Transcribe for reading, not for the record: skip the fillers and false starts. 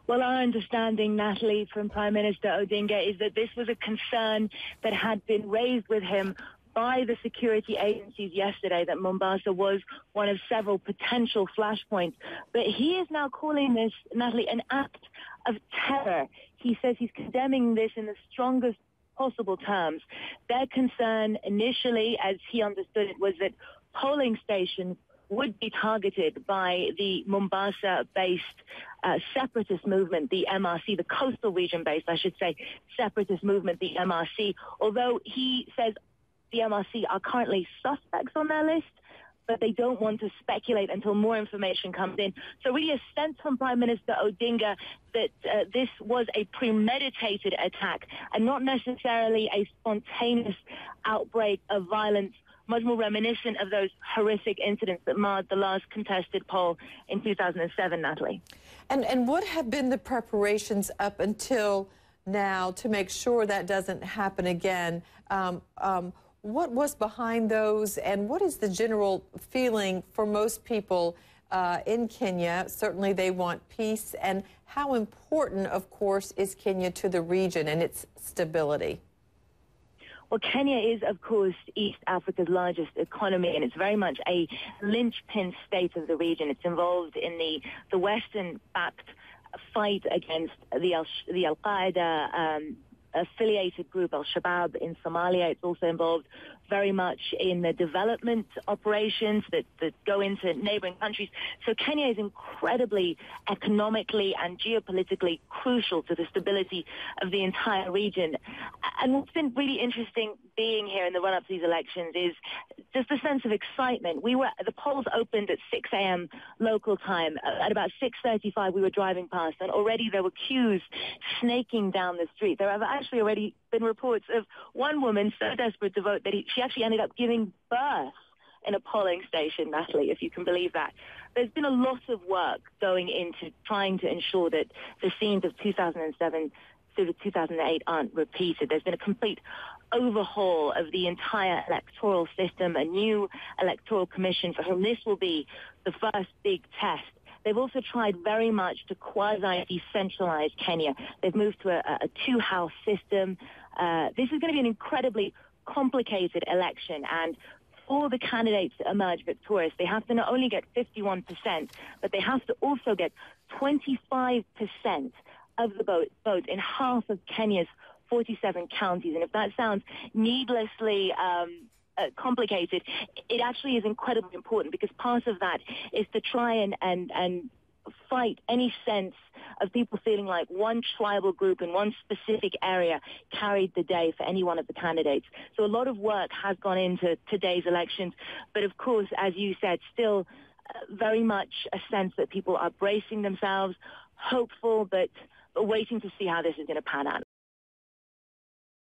Well, our understanding, Natalie, from Prime Minister Odinga is that this was a concern that had been raised with him by the security agencies yesterday, that Mombasa was one of several potential flashpoints. But he is now calling this, Natalie, an act of terror. He says he's condemning this in the strongest possible terms. Their concern initially, as he understood it, was that polling stations would be targeted by the Mombasa-based separatist movement, the MRC, the coastal region-based, I should say, separatist movement, the MRC, although he says the MRC are currently suspects on their list, but they don't want to speculate until more information comes in. So really a sense from Prime Minister Odinga that this was a premeditated attack and not necessarily a spontaneous outbreak of violence, much more reminiscent of those horrific incidents that marred the last contested poll in 2007, Natalie. And what have been the preparations up until now to make sure that doesn't happen again? What was behind those, and what is the general feeling for most people in Kenya? Certainly they want peace, and how important, of course, is Kenya to the region and its stability? Well, Kenya is, of course, East Africa's largest economy, and it's very much a linchpin state of the region. It's involved in the Western-backed fight against the Al-Qaeda affiliated group Al-Shabaab in Somalia. It's also involved very much in the development operations that go into neighboring countries. So Kenya is incredibly economically and geopolitically crucial to the stability of the entire region. And what's been really interesting being here in the run-up to these elections is just a sense of excitement. The polls opened at 6 a.m. local time. At about 6:35, we were driving past, and already there were queues snaking down the street. There have actually already been reports of one woman so desperate to vote that she actually ended up giving birth in a polling station, Natalie, if you can believe that. There's been a lot of work going into trying to ensure that the scenes of 2007 to 2008 aren't repeated. There's been a complete overhaul of the entire electoral system, a new electoral commission for whom this will be the first big test. They've also tried very much to quasi-decentralize Kenya. They've moved to a two-house system. This is going to be an incredibly complicated election, and for the candidates to emerge victorious, they have to not only get 51%, but they have to also get 25% of the vote in half of Kenya's 47 counties. And if that sounds needlessly complicated, it actually is incredibly important, because part of that is to try and fight any sense of people feeling like one tribal group in one specific area carried the day for any one of the candidates. So a lot of work has gone into today's elections. But of course, as you said, still very much a sense that people are bracing themselves, hopeful, but waiting to see how this is going to pan out.